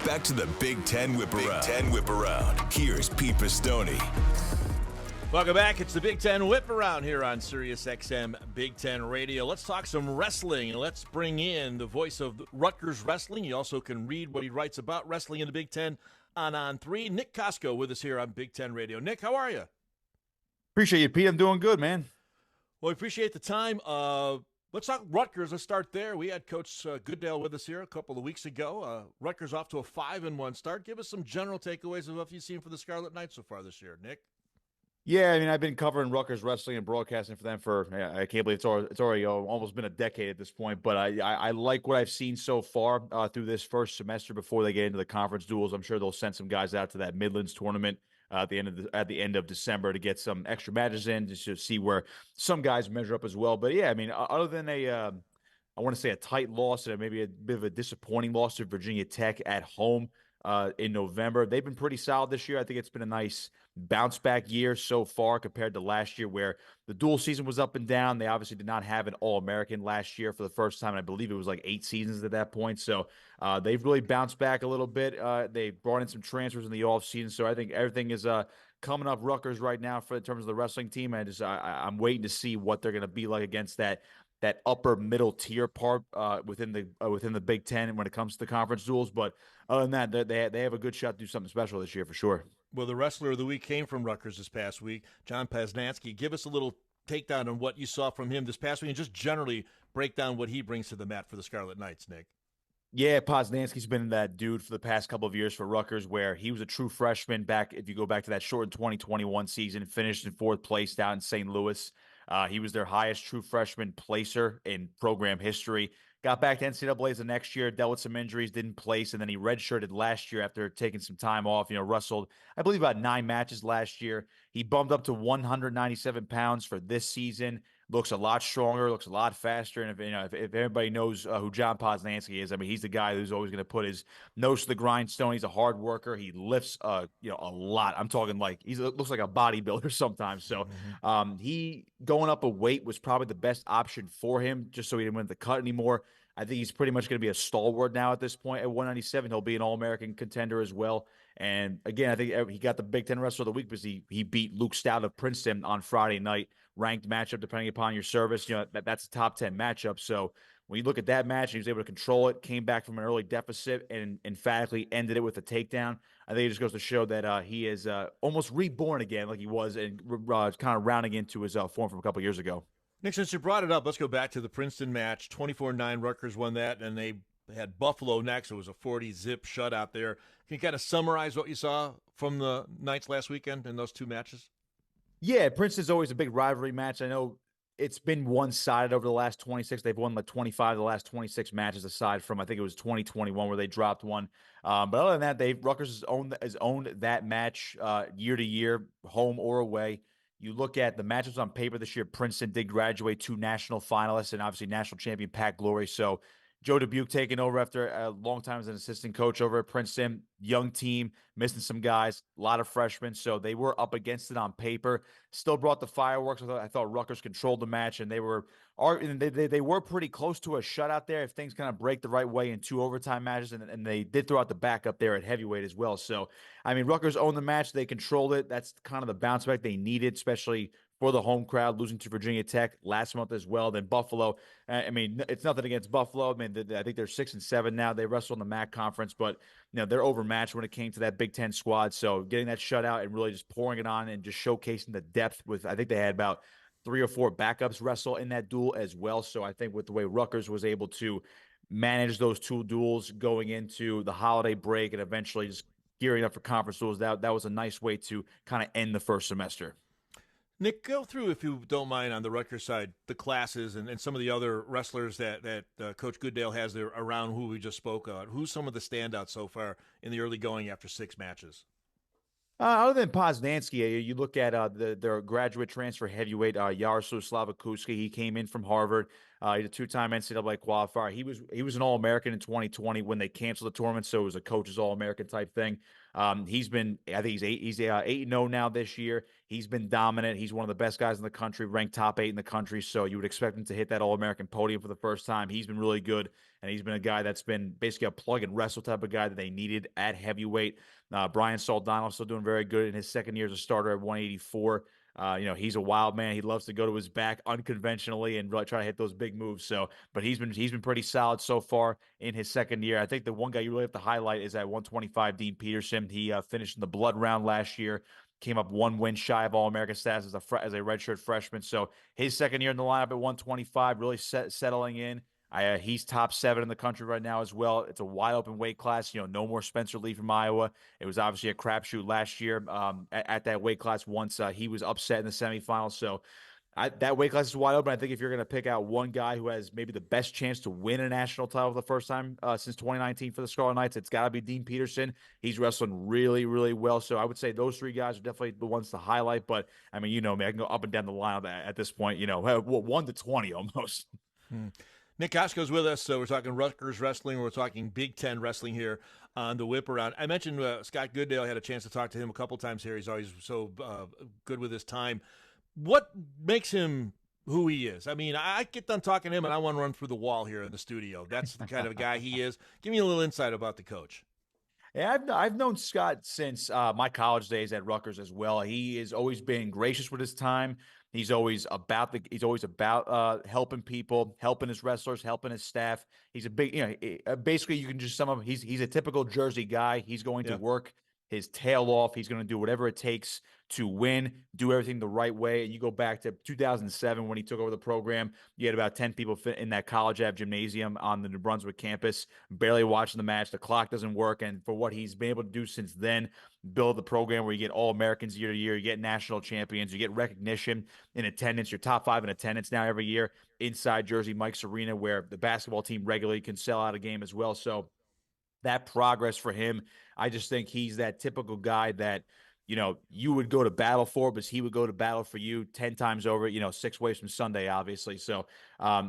Back to the Big Ten Whip Around. Here's Pete Pistone. Welcome back. It's the Big Ten Whip Around here on Sirius XM Big Ten Radio. Let's talk some wrestling, and let's bring in the voice of Rutgers Wrestling. You also can read what he writes about wrestling in the Big Ten on 3. Nick Kosko with us here on Big Ten Radio. Nick, how are you? Appreciate you, Pete. I'm doing good, man. Well, we appreciate the time. Let's talk Rutgers. Let's start there. We had Coach Goodale with us here a couple of weeks ago. Rutgers off to a 5-1 start. Give us some general takeaways of what you've seen for the Scarlet Knights so far this year, Nick. Yeah, I mean, I've been covering Rutgers Wrestling and broadcasting for them for, I can't believe it's already almost been a decade at this point, but I like what I've seen so far through this first semester before they get into the conference duels. I'm sure they'll send some guys out to that Midlands tournament at the end of December to get some extra matches in, just to see where some guys measure up as well. But yeah, I mean, other than I want to say a tight loss and maybe a bit of a disappointing loss to Virginia Tech at home in November, they've been pretty solid this year. I think it's been a nice bounce back year so far compared to last year, where the dual season was up and down. They obviously did not have an All-American last year for the first time, and I believe it was like 8 seasons at that point. So they've really bounced back a little bit. They brought in some transfers in the offseason, so I think everything is coming up Rutgers right now in terms of the wrestling team. I'm waiting to see what they're going to be like against that upper middle tier part within the Big Ten when it comes to the conference duels. But other than that, they have a good shot to do something special this year for sure. Well, the wrestler of the week came from Rutgers this past week, John Paznansky. Give us a little takedown on what you saw from him this past week, and just generally break down what he brings to the mat for the Scarlet Knights, Nick. Yeah, Poznansky's been that dude for the past couple of years for Rutgers, where he was a true freshman back, if you go back to that shortened 2021 season, finished in 4th place down in St. Louis. He was their highest true freshman placer in program history. Got back to NCAAs the next year, dealt with some injuries, didn't place, and then he redshirted last year after taking some time off. Wrestled, I believe, about 9 matches last year. He bumped up to 197 pounds for this season. Looks a lot stronger, looks a lot faster. And if everybody knows who John Poznansky is, I mean, he's the guy who's always going to put his nose to the grindstone. He's a hard worker. He lifts, a lot. I'm talking like looks like a bodybuilder sometimes. So he going up a weight was probably the best option for him, just so he didn't want to cut anymore. I think he's pretty much going to be a stalwart now at this point. At 197, he'll be an All-American contender as well. And again, I think he got the Big Ten Wrestler of the Week because he beat Luke Stout of Princeton on Friday night. Ranked matchup depending upon your service. That's a top 10 matchup. So when you look at that match, he was able to control it, came back from an early deficit, and emphatically ended it with a takedown. I think it just goes to show that he is almost reborn again, like he was, and kind of rounding into his form from a couple years ago. Nick, since you brought it up, let's go back to the Princeton match. 24-9, Rutgers won that, and they had Buffalo next. It was a 40-zip shutout there. Can you kind of summarize what you saw from the Knights last weekend in those 2 matches? Yeah, Princeton's always a big rivalry match. I know it's been one-sided over the last 26. They've won like 25 of the last 26 matches, aside from I think it was 2021 where they dropped one. But other than that, Rutgers has owned that match year to year, home or away. You look at the matchups on paper this year, Princeton did graduate 2 national finalists and obviously national champion Pat Glory. So Joe Dubuque taking over after a long time as an assistant coach over at Princeton. Young team, missing some guys, a lot of freshmen. So they were up against it on paper. Still brought the fireworks. I thought Rutgers controlled the match, and they were pretty close to a shutout there if things kind of break the right way in 2 overtime matches, and they did throw out the backup there at heavyweight as well. So, I mean, Rutgers owned the match. They controlled it. That's kind of the bounce back they needed, especially for the home crowd, losing to Virginia Tech last month as well. Then Buffalo, I mean, it's nothing against Buffalo. I mean, I think they're 6-7 now. They wrestled in the MAC conference, but they're overmatched when it came to that Big Ten squad. So getting that shutout and really just pouring it on and just showcasing the depth with, I think they had about 3 or 4 backups wrestle in that duel as well. So I think with the way Rutgers was able to manage those 2 duels going into the holiday break and eventually just gearing up for conference duels, that was a nice way to kind of end the first semester. Nick, go through, if you don't mind, on the Rutgers side, the classes and some of the other wrestlers that Coach Goodale has there around who we just spoke of. Who's some of the standouts so far in the early going after 6 matches? Other than Poznansky, you look at their graduate transfer heavyweight, Yaroslav Slavakuski. He came in from Harvard. He's a two-time NCAA qualifier. He was an All-American in 2020 when they canceled the tournament, so it was a coach's All-American type thing. I think he's 8-0 now this year. He's been dominant. He's one of the best guys in the country, ranked top 8 in the country. So you would expect him to hit that All-American podium for the first time. He's been really good, and he's been a guy that's been basically a plug and wrestle type of guy that they needed at heavyweight. Brian Saldano still doing very good in his second year as a starter at 184. He's a wild man. He loves to go to his back unconventionally and really try to hit those big moves. So, but he's been pretty solid so far in his second year. I think the one guy you really have to highlight is at 125, Dean Peterson. He finished in the blood round last year. Came up one win shy of All-American status as a redshirt freshman. So his second year in the lineup at 125, really settling in. He's top 7 in the country right now as well. It's a wide open weight class. No more Spencer Lee from Iowa. It was obviously a crapshoot last year at that weight class once he was upset in the semifinals. So that weight class is wide open. I think if you're going to pick out one guy who has maybe the best chance to win a national title for the first time since 2019 for the Scarlet Knights, it's got to be Dean Peterson. He's wrestling really, really well. So I would say those 3 guys are definitely the ones to highlight. But, I mean, me, I can go up and down the line at this point, 1 to 20 almost. Nick Kosko's with us, so we're talking Rutgers Wrestling. We're talking Big Ten Wrestling here on the Whip Around. I mentioned Scott Goodale. I had a chance to talk to him a couple times here. He's always so good with his time. What makes him who he is? I mean, I get done talking to him, and I want to run through the wall here in the studio. That's the kind of guy he is. Give me a little insight about the coach. Yeah, I've known Scott since my college days at Rutgers as well. He has always been gracious with his time. He's always about helping people, helping his wrestlers, helping his staff. He's a big, basically you can just sum up. He's a typical Jersey guy. He's going to work his tail off. He's going to do whatever it takes to win, do everything the right way. And you go back to 2007 when he took over the program, you had about 10 people fit in that college ave gymnasium on the New Brunswick campus, barely watching the match. The clock doesn't work. And for what he's been able to do since then, build the program where you get All-Americans year to year, you get national champions, you get recognition in attendance. You're top 5 in attendance now every year inside Jersey Mike's Arena, where the basketball team regularly can sell out a game as well. So that progress for him, I just think he's that typical guy that, you would go to battle for, but he would go to battle for you 10 times over, 6 ways from Sunday, obviously. So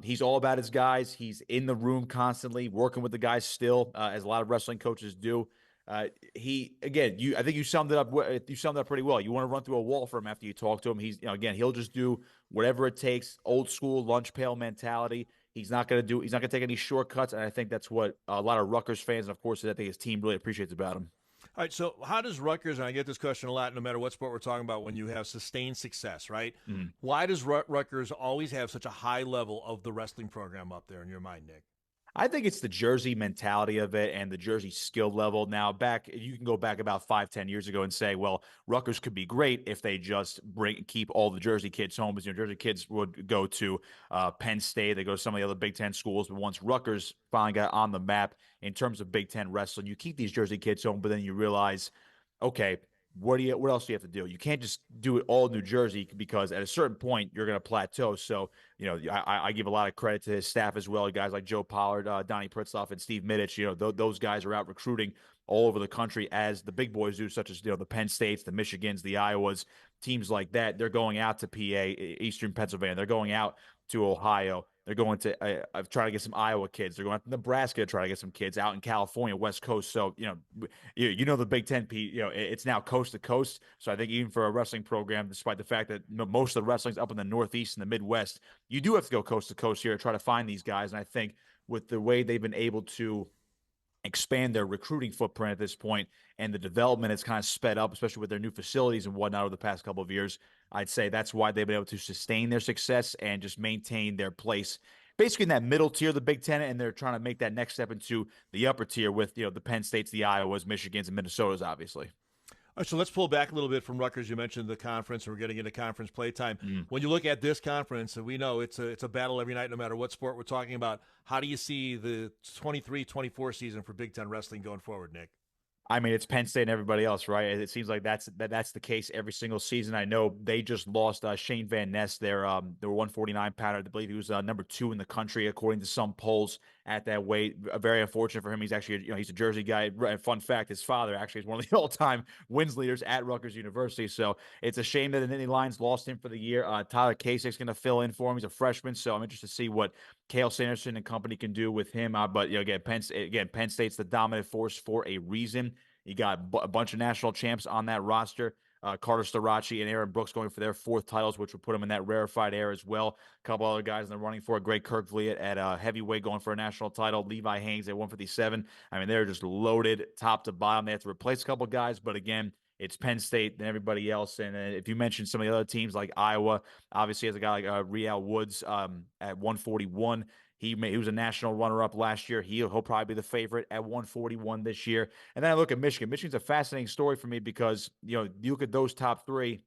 he's all about his guys. He's in the room constantly, working with the guys still, as a lot of wrestling coaches do. I think you summed it up. You summed it up pretty well. You want to run through a wall for him after you talk to him. He's, he'll just do whatever it takes. Old school lunch pail mentality. He's not going to take any shortcuts. And I think that's what a lot of Rutgers fans, and of course, I think his team really appreciates about him. All right, so how does Rutgers, and I get this question a lot no matter what sport we're talking about, when you have sustained success, right? Mm-hmm. Why does Rutgers always have such a high level of the wrestling program up there in your mind, Nick? I think it's the Jersey mentality of it and the Jersey skill level. Now, you can go back about 5-10 years ago and say, well, Rutgers could be great if they just keep all the Jersey kids home. Because Jersey kids would go to Penn State, they go to some of the other Big Ten schools. But once Rutgers finally got on the map in terms of Big Ten wrestling, you keep these Jersey kids home, but then you realize, okay, what else do you have to do? You can't just do it all New Jersey, because at a certain point you're going to plateau. So, I give a lot of credit to his staff as well. Guys like Joe Pollard, Donnie Pritzloff, and Steve Middich. Those guys are out recruiting all over the country as the big boys do, such as the Penn States, the Michigans, the Iowas, teams like that. They're going out to PA, Eastern Pennsylvania. They're going out to Ohio. They're going to try to get some Iowa kids. They're going to Nebraska to try to get some kids out in California, West Coast. So, the Big Ten, Pete, it's now coast to coast. So I think even for a wrestling program, despite the fact that most of the wrestling's up in the Northeast and the Midwest, you do have to go coast to coast here to try to find these guys. And I think with the way they've been able to expand their recruiting footprint at this point, and the development has kind of sped up, especially with their new facilities and whatnot over the past couple of years, I'd say that's why they've been able to sustain their success and just maintain their place basically in that middle tier of the Big Ten, and they're trying to make that next step into the upper tier with the Penn States, the Iowas, Michigans, and Minnesotas, obviously. All right, so let's pull back a little bit from Rutgers. You mentioned the conference, and we're getting into conference play time. When you look at this conference, and we know it's a battle every night, no matter what sport we're talking about, how do you see the 23-24 season for Big Ten wrestling going forward, Nick? I mean, it's Penn State and everybody else, right? It seems like that's the case every single season. I know they just lost Shane Van Ness, their 149 pounder. I believe he was number 2 in the country according to some polls at that weight. Very unfortunate for him. He's actually, he's a Jersey guy. And fun fact, his father actually is one of the all-time wins leaders at Rutgers University. So it's a shame that the Nittany Lions lost him for the year. Tyler Kasich's going to fill in for him. He's a freshman, so I'm interested to see what Cale Sanderson and company can do with him. But again, Penn State's the dominant force for a reason. You got a bunch of national champs on that roster. Carter Starachi and Aaron Brooks going for their 4th titles, which would put them in that rarefied air as well. A couple other guys in the running for it. Greg Kirkvliet at heavyweight going for a national title. Levi Haynes at 157. I mean, they're just loaded top to bottom. They have to replace a couple guys, but again, it's Penn State and everybody else. And if you mentioned some of the other teams like Iowa, obviously has a guy like Real Woods at 141. He was a national runner-up last year. He'll probably be the favorite at 141 this year. And then I look at Michigan. Michigan's a fascinating story for me because, you look at those top 3.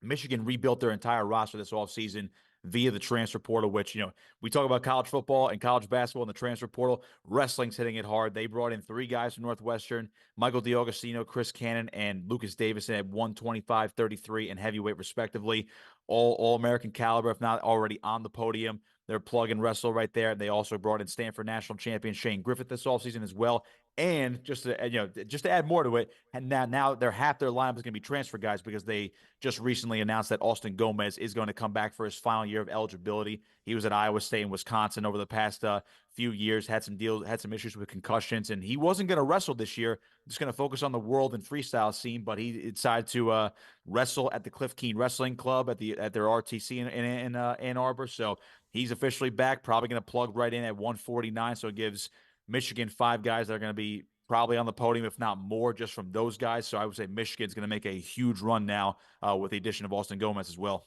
Michigan rebuilt their entire roster this offseason via the transfer portal, which, we talk about college football and college basketball and the transfer portal. Wrestling's hitting it hard. They brought in 3 guys from Northwestern, Michael DiAugustino, Chris Cannon, and Lucas Davison at 125, 33, and heavyweight respectively. All American caliber, if not already on the podium. They're plug and wrestle right there. They also brought in Stanford national champion Shane Griffith this offseason as well. And just to add more to it, and now half their lineup is going to be transfer guys because they just recently announced that Austin Gomez is going to come back for his final year of eligibility. He was at Iowa State and Wisconsin over the past few years, had some issues with concussions, and he wasn't going to wrestle this year. Just going to focus on the world and freestyle scene, but he decided to wrestle at the Cliff Keen Wrestling Club at their RTC in Ann Arbor. So he's officially back, probably going to plug right in at 149. So it gives Michigan 5 guys that are going to be probably on the podium, if not more, just from those guys. So I would say Michigan's going to make a huge run now with the addition of Austin Gomez as well.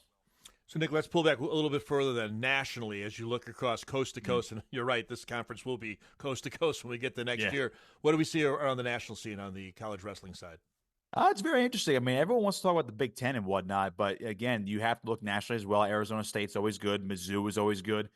So, Nick, let's pull back a little bit further than nationally as you look across coast to coast. And you're right, this conference will be coast to coast when we get to next year. What do we see around the national scene on the college wrestling side? It's very interesting. I mean, everyone wants to talk about the Big Ten and whatnot, but again, you have to look nationally as well. Arizona State's always good. Mizzou is always good.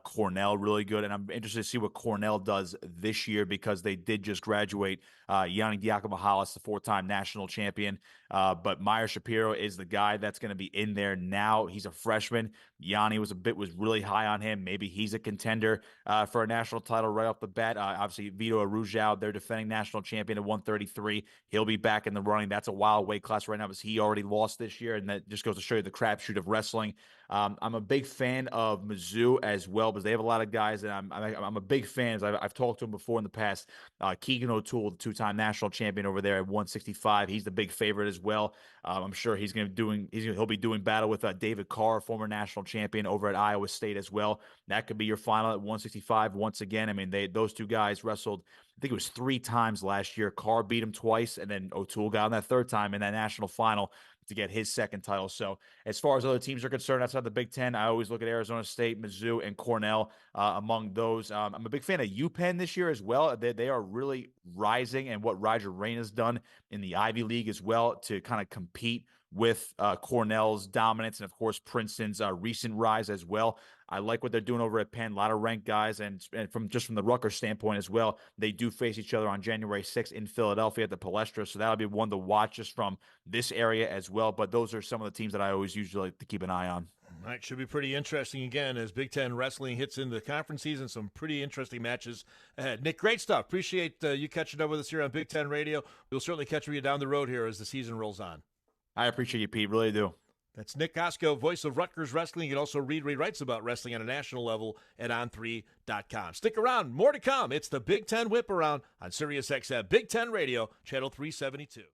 Cornell really good, and I'm interested to see what Cornell does this year because they did just graduate Yanni Diakomihalis, the 4-time national champion. But Meyer Shapiro is the guy that's going to be in there now. He's a freshman. Yanni was really high on him. Maybe he's a contender for a national title right off the bat. Obviously, Vito Arujau, their defending national champion at 133. He'll be back in the running. That's a wild weight class right now because he already lost this year, and that just goes to show you the crapshoot of wrestling. I'm a big fan of Mizzou as well because they have a lot of guys that I'm a big fan. I've talked to him before in the past. Keegan O'Toole, the 2-time national champion over there at 165. He's the big favorite as well. I'm sure he'll be doing battle with David Carr, former national champion over at Iowa State as well. That could be your final at 165 once again. I mean, those 2 guys wrestled, I think it was 3 times last year. Carr beat him twice, and then O'Toole got on that 3rd time in that national final to get his 2nd title. So as far as other teams are concerned outside the Big Ten, I always look at Arizona State, Mizzou, and Cornell among those. I'm a big fan of UPenn this year as well. They are really rising, and what Roger Rain has done in the Ivy League as well to kind of compete with Cornell's dominance and, of course, Princeton's recent rise as well. I like what they're doing over at Penn. A lot of ranked guys, and from the Rutgers standpoint as well, they do face each other on January 6th in Philadelphia at the Palestra, so that'll be one to watch just from this area as well. But those are some of the teams that I always usually like to keep an eye on. All right, should be pretty interesting again as Big Ten wrestling hits into the conference season. Some pretty interesting matches ahead. Nick, great stuff. Appreciate you catching up with us here on Big Ten Radio. We'll certainly catch you down the road here as the season rolls on. I appreciate you, Pete. Really do. That's Nick Kosko, voice of Rutgers Wrestling. You can also read what he writes about wrestling on a national level at on3.com. Stick around. More to come. It's the Big Ten Whip Around on Sirius XM Big Ten Radio, Channel 372.